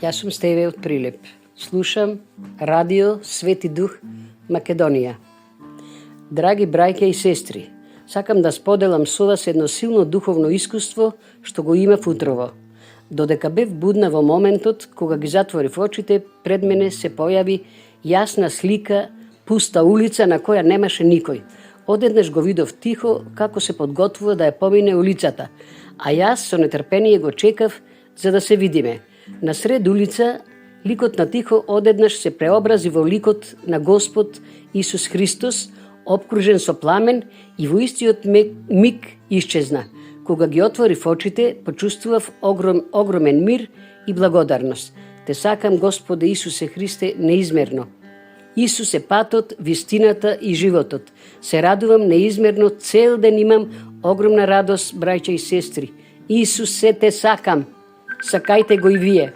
Јас сум Стеве од Прилеп. Слушам Радио Свети Дух Македонија. Драги браќа и сестри, сакам да споделам со вас едно силно духовно искуство што го имав утрово. Додека бев будна во моментот кога ги затворив очите, пред мене се појави јасна слика, пуста улица на која немаше никој. Одеднаш го видов тихо како се подготвува да ја помине улицата, а јас со нетрпение го чекав за да се видиме. На сред улица ликот на Тихо одеднаш се преобрази во ликот на Господ Исус Христос, обкружен со пламен, и во истиот миг исчезна. Кога ги отворив очите, почувствував огромен мир и благодарност. Те сакам, Господе Исусе Христе, неизмерно. Исус е патот, вистината и животот. Се радувам неизмерно, цел ден имам огромна радост, браќа и сестри. Исусе, те сакам. Сакајте го и вие.